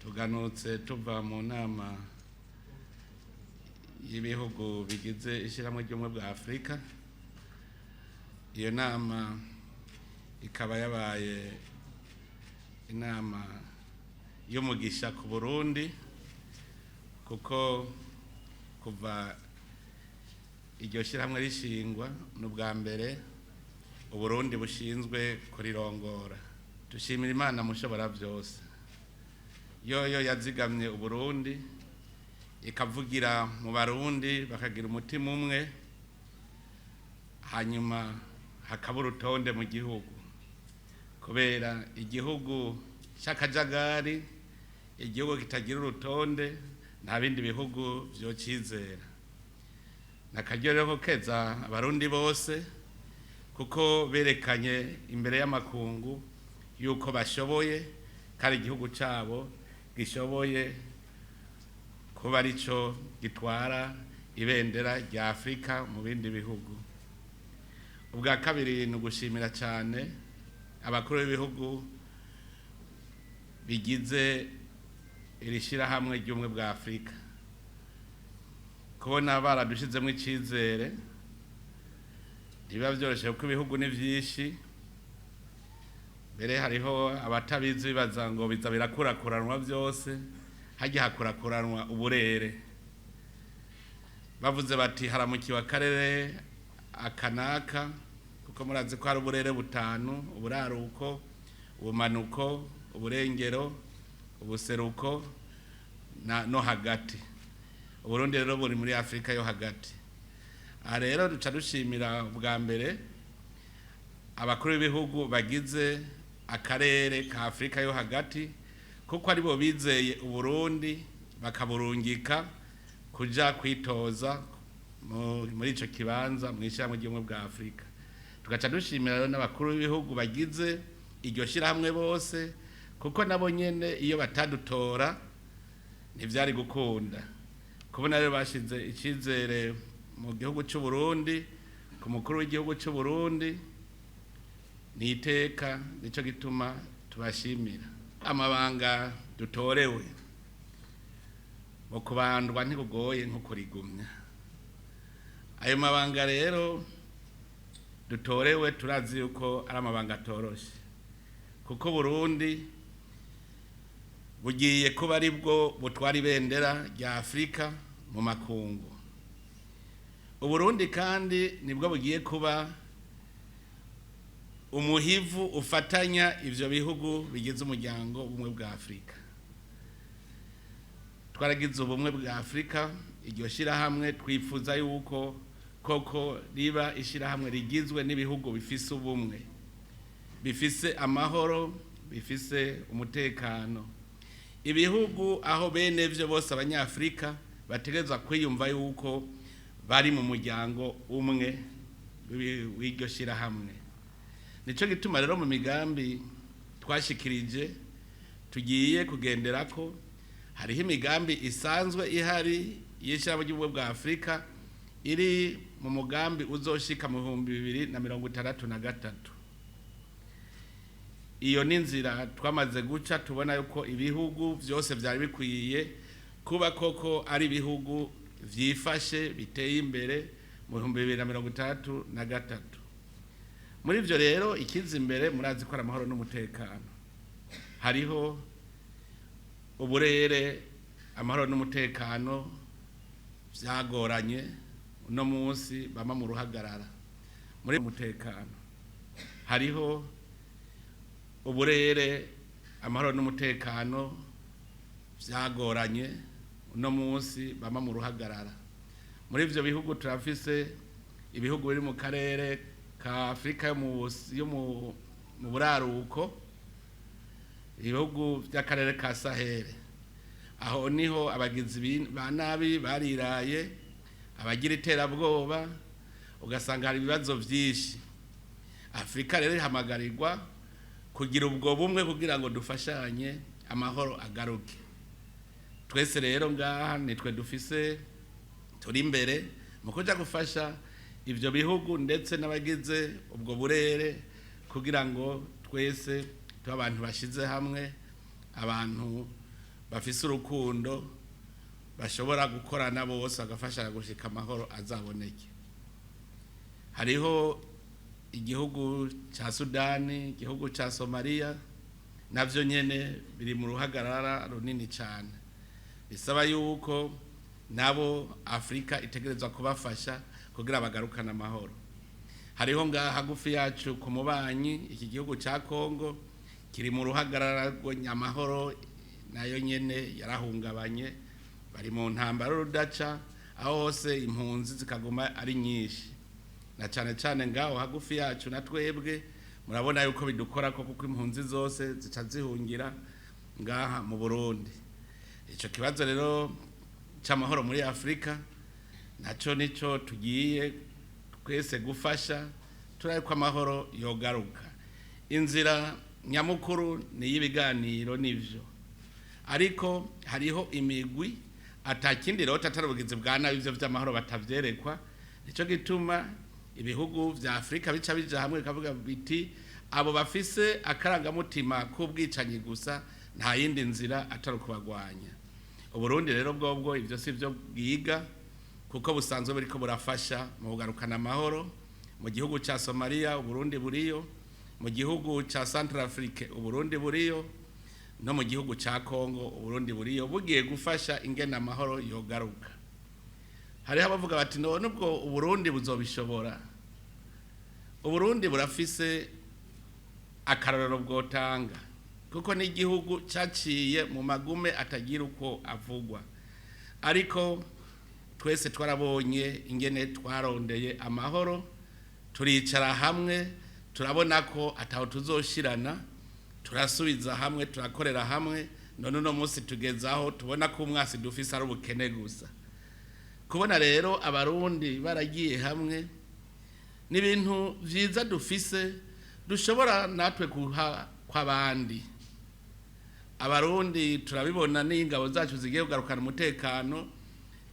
tuganutse tuva mu nama y'ibihugu bigize ishyirahamwe ry'ubumwe bwa Afurika. Iyo nama ikaba yabaye inama y'umugisha ku Burundi, kuko kuva iryo shyirahamwe rishingwa n'ubwa mbere Uburundi bushinzwe kurirongora. Dushimira Imana mushobora byose, yoyo yazigamye Uburundi ikavugira mu Barundi bakagira umutima umwe, hanyuma hakaba urutonde mu gihugu, kubera igihugu cy'akajagari, igihugu kitagira urutonde, nta bindi bihugu vyocizera. Nakaryoreho keza Abarundi bose, kuko berekanye imbere y'amakungu yuko bashoboye, kandi igihugu cyabo gishoboye kuba arico gitwara ibendera rya Afurika mu bindi bihugu. Ubwa kabiri ni ugushimira cyane abakuru b'ibihugu bigize iri shyirahamwe ry'ubumwe bwa Afurika, kubona baradushizemo icyizere. Ntibiba byoroshye kuko ibihugu ni byinshi, mbere hariho abatabizi bibaza ngo biza birakurakuranwa byose, hajya hakurakuranwa uburere. Bavuze bati haramukiwe akarere akanaka, kuko murazi ko hari uburere butanu: uburaruko, ubumanuko, uburengero, ubuseruko no hagati. Uburundi rero buri muri Afurika yo hagati. Aha rero duca dushimira bwa mbere abakuru b'ibihugu bagize akarere ka Afurika yo hagati, kuko aribo bizeye Uburundi bakaburungika kuja kwitoza muri ico kibanza mu ishyirahamwe ry'ubumwe bwa Afurika. Tugaca dushimira rero n'abakuru b'ibihugu bagize iryo shyirahamwe bose, kuko nabo nyene iyo batadutora ntivyari gukunda. Kubona rero bashize icyizere mu gihugu cy'u Burundi, ku mukuru w'igihugu cy'u Burundi, ni iteka. Nico gituma tubashimira. Amabanga dutorewe mu kubandwa ntikugoye nko kurigumya. Ayo mabanga rero dutorewe turazi yuko ari amabanga atoroshe, kuko Burundi bugiye kuba aribwo butwara ibendera rya Afurika mu makungu. Uburundi kandi nibwo bugiye kuba umuhivu ufatanya ivyo bihugu bigize umuryango ubumwe bwa Afurika. Twaragize ubumwe bwa Afurika, iryo shyirahamwe twifuza yuko koko riba ishyirahamwe rigizwe n'ibihugu bifise ubumwe, bifise amahoro, bifise umutekano. Ibihugu aho bene vyo bose abanyafurika bategerezwa kwiyumva yuko bari mu muryango umwe w'iryo shyirahamwe. Nico gituma rero mu migambi twashikirije tugiye kugenderako, hariho imigambi isanzwe ihari y'ishyirahamwe ry'ubumwe bwa Afurika iri mu mugambi uzoshika mu 2063. Iyo ni inzira twamaze guca, tubona yuko ibihugu byose byari bikwiye kuba koko ari ibihugu vyifashe biteye imbere mu 2063. Muri ivyo rero ikiza imbere murazi ko ari amahoro n'umutekano. Hariho uburere, amahoro n'umutekano vyagoranye, uno munsi bama mu ruhagarara. Muri umutekano hariho uburere, amahoro n'umutekano vyagoranye, uno munsi bama mu ruhagarara. Muri ivyo bihugu turafise ibihugu biri mu karere ka Afurika yo mu buraruko, ibihugu by'akarere ka Sahel. Aho niho abagizi ba nabi bariraye, abagira iterabwoba, ugasanga hari ibibazo vyinshi. Afurika rero ihamagarirwa kugira ubwo bumwe kugira ngo dufashanye amahoro agaruke. Twese rero ngaha nitwe dufise turi imbere mu kuja gufasha ivyo bihugu ndetse n'abagize ubwo burere, kugira ngo twese tuba abantu bashize hamwe, abantu bafise urukundo bashobora gukorana bose bagafashanya gushika amahoro azaboneke. Hariho igihugu ca Sudani, igihugu ca Somalia, navyo nyene biri mu ruhagarara runini cyane, bisaba yuko nabo Afrika itegerezwa kubafasha kugira bagarukana amahoro. Hariho ngaha hagufi yacu ku mubanyi iki gihugu ca Kongo kiri mu ruhagarara rw'amahoro, nayo nyene yarahungabanye, bari mu ntambara rudaca, aho hose impunzi zikaguma ari nyinshi, na cyane cyane ngaho hagufi yacu na twebwe murabona yuko bidukora ko kuko impunzi zose zica zihungira ngaha mu Burundi. Ico kibazo rero c'amahoro muri Afrika naco nico tugiye twese gufasha turaye ko amahoro yogaruka. Inzira nyamukuru ni y'ibiganiro nivyo, ariko hariho imigwi atakindi rero tatarabugize bwa nabi ivyo vy'amahoro batavyerekwa. Nico gituma ibihugu vya Afrika bica bija hamwe kavuga biti abo bafise akarangamutima k'ubwicanyi gusa nta yindi nzira atari kubagwanya. Uburundi rero bwobwo ivyo sivyo bwiga, kuko busanzwe buriko burafasha mu kugarukana amahoro. Mu gihugu ca Somalia Uburundi buriyo, mu gihugu ca Centrafrique Uburundi buriyo, no mu gihugu ca Kongo Uburundi buriyo, bugiye gufasha ingene amahoro yogaruka. Hariho abavuga bati none ubwo Uburundi buzobishobora. Uburundi burafise akarorero bwotanga, kuko ni igihugu caciye mu magume atagira uko avugwa, ariko twese twarabonye ingene twarondeye amahoro, turicara hamwe turabona ko ataho tuzoshirana, turasubiza hamwe, turakorera hamwe, none uno munsi tugezaho tubona ko umwasi dufise ari ubukene gusa. Kubona rero abarundi baragiye hamwe n'ibintu vyiza dufise dushobora natwe kuha kw'abandi. Abarundi turabibona n'ingabo zacu zigiye kugarukana umutekano,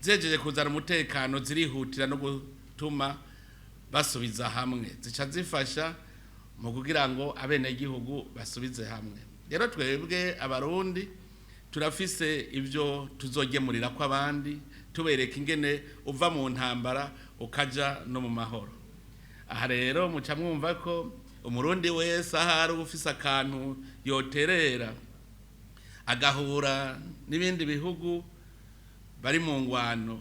zejeje kuzana umutekano zirihutira no gutuma basubiza hamwe, zica zifasha mu kugira ngo abene gihugu basubize hamwe. Rero twebwe abarundi turafise ivyo tuzogemurira ko abandi, tubereka ingene uva mu ntambara ukaja no mu mahoro. Aha rero muca mwumva ko umurundi wese ahari ufise akantu yoterera agahura n'ibindi bihugu bari mu ngwano,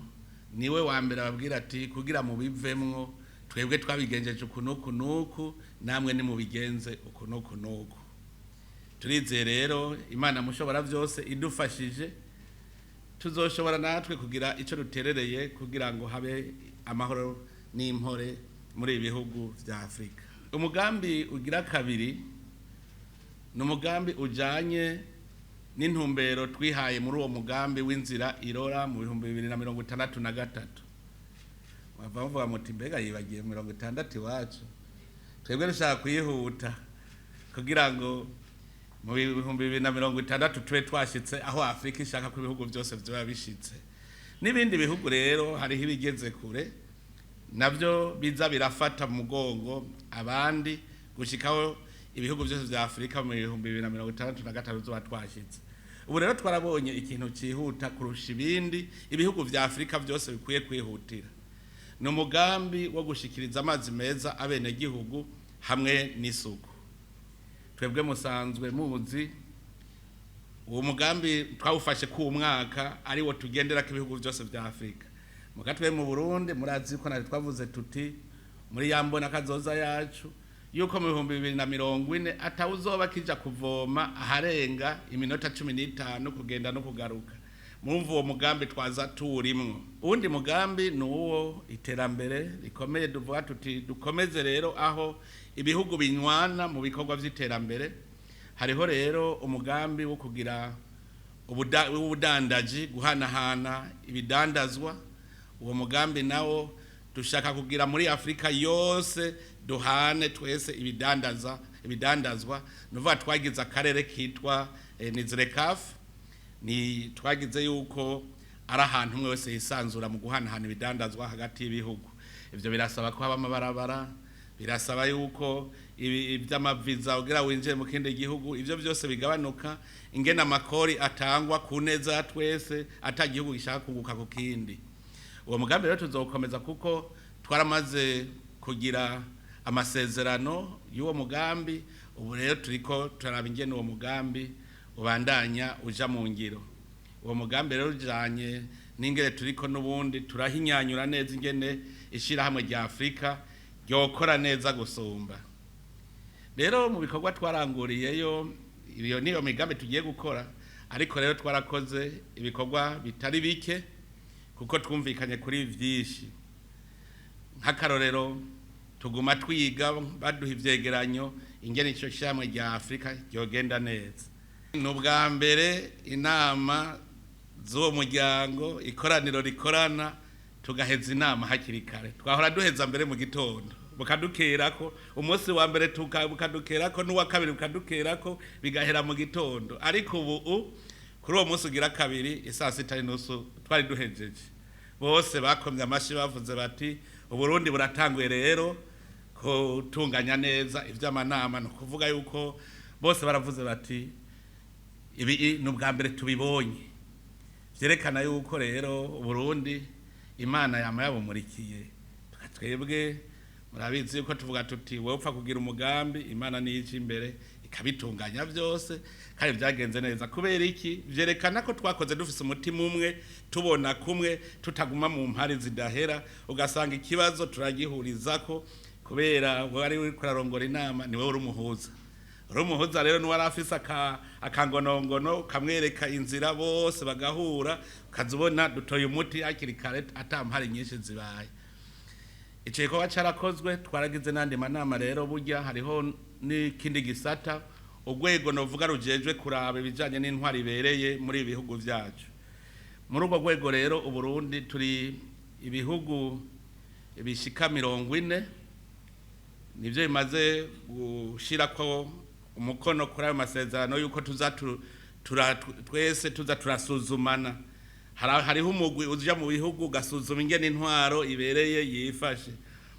niwe wa mbere ababwira ati kugira mu bivemwo twebwe twabigenjeje ukunuku nuku, namwe ni mubigenze ukunuku nuku. Turizeye rero Imana mushobora vyose idufashije, tuzoshobora natwe kugira ico duterereye kugira ngo habe amahoro n'impore muri ibihugu vya Afrika. Umugambi ugira kabiri ni umugambi ujanye n'intumbero twihaye muri uwo mugambi w'inzira irora mu 2063. Bavuga muti mbega yibagiye 60 iwacu, twebwe dushaka kuyihuta kugira ngo mu 2060 tube twashitse aho Afrika ishaka ko ibihugu byose vyoba bishitse. N'ibindi bihugu rero hariho ibigeze kure, navyo biza birafata mu mugongo abandi gushikaho ibihugu byose vya Afrika mu 2063 zoba twashitse. Ubu rero twarabonye ikintu cihuta kurusha ibindi ibihugu vya Afrika byose bikwiye kwihutira. Ni umugambi wo gushikiriza amazi meza abene gihugu hamwe n'isuku. Twebwe musanzwe muzi uwo mugambi twawufashe ku mwaka ari wo tugendera ko ibihugu byose vya Afrika. Mukatwe mu Burundi murazi ko nari twavuze tuti muri yambona kazoza yacu yuko mu 2040 atawuzoba kija kuvoma aharenga iminota 15 kugenda no kugaruka. Mumva uwo mugambi twaza turimwo. Uwundi mugambi nuwo iterambere rikomeye duvuga tuti dukomeze rero aho ibihugu binywana mu bikorwa vy'iterambere. Hariho rero umugambi wo kugira ubudandaji, guhanahana ibidandazwa. Uwo mugambi nawo dushaka kugira muri Afrika yose duhane twese ibidandazwa. Nuvuga twagize akarere kitwa Nizrekafu, ni twagize yuko ari ahantu umwe wese yisanzura mu guhanahana ibidandazwa hagati y'ibihugu. Ivyo birasaba ko haba amabarabara, birasaba yuko iby'amaviza ugira winjiye mu kindi gihugu, ibyo byose bigabanuka, ingena amakori atangwa ku neza ya twese ata gihugu gishaka kuguka ku kindi. Uwo mugambi rero tuzokomeza kuko twaramaze kugira amasezerano y'uwo mugambi, ubu rero turiko turaraba ingene uwo mugambi ubandanya uja mu ngiro. Uwo mugambi rero ujanye n'ingene turiko n'ubundi turahinyanyura neza ingene ishirahamwe rya Afrika ryokora neza gusumba. Rero mu bikorwa twaranguriyeyo, iyo niyo migambi tugiye gukora, ariko rero twarakoze ibikorwa bitari bike kuko twumvikanye kuri vyinshi. Nk'akarorero tuguma twiga baduha ivyegeranyo ingene ico shamwe rya Afrika ryogenda neza. N'ubwa mbere inama z'uwo muryango, ikoraniro rikorana, tugaheza inama hakiri kare. Twahora duheza mbere mu gitondo bukadukerako, umunsi wa mbere bukadukerako, n'uwa kabiri bukadukerako, bigahera mu gitondo. Ariko ubu kuri uwo munsi ugira kabiri isaa 6:30 twari duhejeje. Bose bakomye amashi bavuze bati Uburundi buratanguye rero kutunganya neza ivy'amanama, no kuvuga yuko bose baravuze bati ibi n'ubwa mbere tubibonye, vyerekana yuko rero Uburundi Imana yama yabumurikiye. Twebwe murabizi yuko tuvuga tuti wopfa kugira umugambi Imana niyica imbere ikabitunganya byose, kandi byagenze neza. Kubera iki? Vyerekana ko twakoze dufise umutima umwe, tubona kumwe, tutaguma mu mpari zidahera, ugasanga ikibazo turagihurizako kubera wari uri kurarongora inama niwe uri umuhuza. Umuhuza rero n'uwari afise akangonongono kamwereka inzira, bose bagahura, ukazibona dutoye umuti hakiri kare atampari nyinshi zibaye. Ico gikorwa carakozwe, twaragize n'andi manama rero. Burya hariho n'ikindi gisata, urwego novuga rujejwe kuraba ibijanye n'intwari ibereye muri ibihugu vyacu. Muri urwo rwego rero Uburundi turi ibihugu bishika 40 nivyo bimaze gushirako umukono kuri ayo masezerano yuko twese tuza turasuzumana. Hariho umugwi uja mu bihugu ugasuzuma ingene intwaro ibereye yifashe.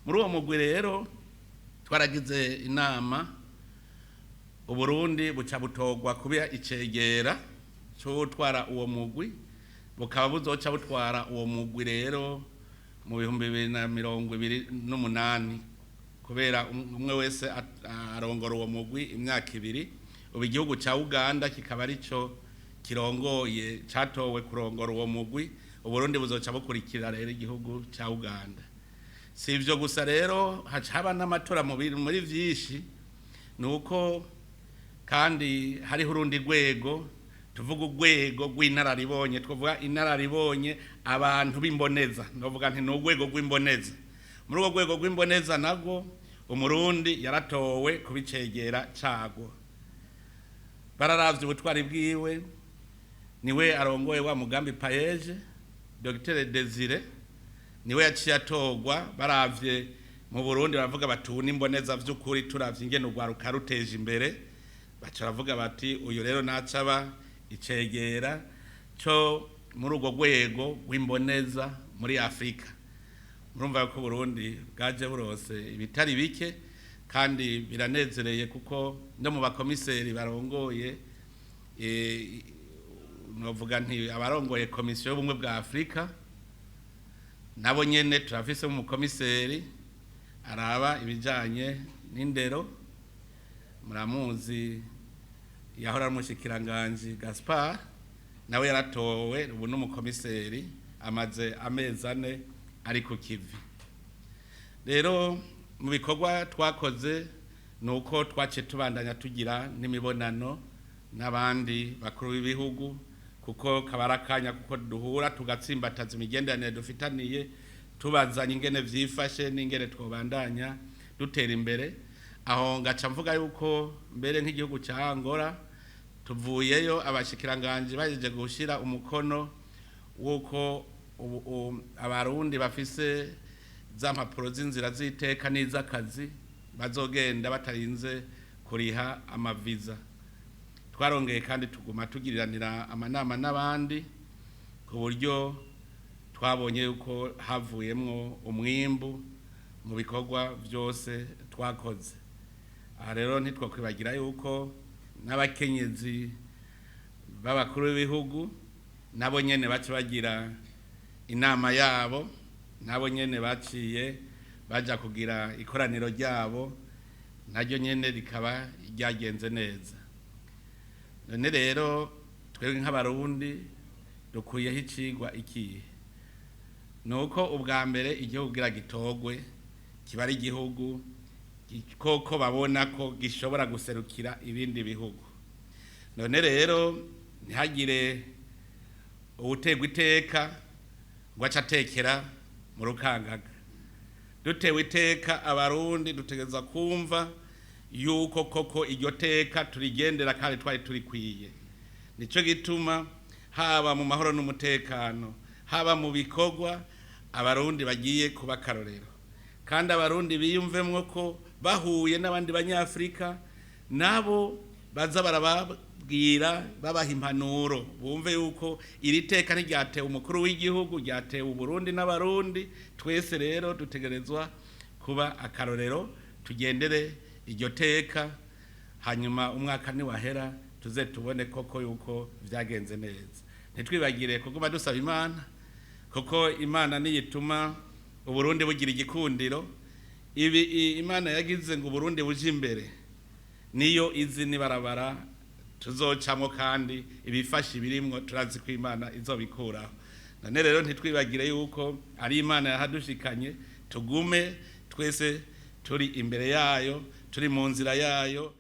Muri uwo mugwi rero twaragize inama, Uburundi buca butogwa kuba icegera cyo gutwara uwo mugwi, bukaba buzoca butwara uwo mugwi rero mu 2028, kubera umwe wese arongora uwo mugwi imyaka 2. Ubu igihugu ca Uganda kikaba arico kirongoye catowe kurongora uwo mugwi. Uburundi buzoca bukurikira rero igihugu ca Uganda. Si ivyo gusa rero, haba n'amatora muri vyinshi, nuko kandi hariho urundi rwego, tuvuga urwego rw'inararibonye, twavuga inararibonye abantu b'imboneza, ndavuga nti n'urwego rw'imboneza. Muri urwo rwego rw'imboneza nabwo Umurundi yaratowe kubicegera cago. Bararavye ubutwari bwiwe, niwe arongoye wa mugambi payeje, Dr. Desire niwe yaciye atogwa. Baravye mu Burundi baravuga batuna imboneza vy'ukuri, turavye ingene urwaruka ruteje imbere, baca baravuga bati uyu rero nacaba icegera cyo muri urwo rwego rw'imboneza muri Afrika. Murumva ko Burundi bwaje burose ibitari bike, kandi biranezereye kuko no mu bakomiseri barongoye novuga nti abarongoye komisiyo y'ubumwe bwa Afrika nabo nyene turafise mu komiseri araba ibijanye n'indero. Muramuzi yahora ari umushikiranganje Gaspard, nawe yaratowe, ubu n'umukomiseri amaze amezi 4 ari ku kivi. Rero mu bikorwa twakoze nuko twace tubandanya tugira n'imibonano n'abandi bakuru b'ibihugu, kuko kabarakanya kuko duhura tugatsimbataza imigenderanire dufitaniye, tubazanye ingene vyifashe n'ingene twobandanya dutera imbere. Aho ngaca mvuga yuko mbere nk'igihugu ca Angola tuvuyeyo abashikiranganje bajeje gushira umukono wuko abarundi bafise za mpapuro z'inzira z'iteka n'iz'akazi bazogenda batarinze kuriha amaviza. Twarongeye kandi tuguma tugiriranira amanama n'abandi, ku buryo twabonye yuko havuyemwo umwimbu mu bikorwa byose twakoze. aha rero ntitwakwibagira yuko n'abakenyezi b'abakuru b'ibihugu nabo nyene baca bagira inama yabo, nabo nyene baciye baja kugira ikoraniro ryabo, naryo nyene rikaba ryagenze neza. None rero twebwe nk'abarundi dukwiyeho icigwa ikihe? Nuko ubwa mbere igihugu gira gitogwe kiba ari igihugu koko babona ko gishobora guserukira ibindi bihugu. None rero ntihagire uwutegwa iteka ngo aca atekera mu rukangaga. Dutewe iteka abarundi dutegereza kumva yuko koko iryo teka turigendera kandi twari turikwiye. Nico gituma haba mu mahoro n'umutekano, haba mu bikorwa, abarundi bagiye kuba akarorero, kandi abarundi biyumvemwo ko bahuye n'abandi banyafrika nabo baza barababwira babaha impanuro, bumve yuko iri teka ntiryatewe umukuru w'igihugu, ryatewe Uburundi n'abarundi. Twese rero dutegerezwa kuba akarorero, tugendere iryo teka, hanyuma umwaka niwahera tuze tubone koko yuko vyagenze neza. Ntitwibagire kuguma dusaba Imana, kuko Imana niyituma Uburundi bugira igikundiro. Ibi Imana yagize ngo Uburundi buje imbere niyo izi nibarabara tuzocamwo, kandi ibifasha ibirimwo turazi ko Imana izobikuraho. None rero ntitwibagire yuko ari Imana yahadushikanye, tugume twese turi imbere yayo, turi mu nzira yayo.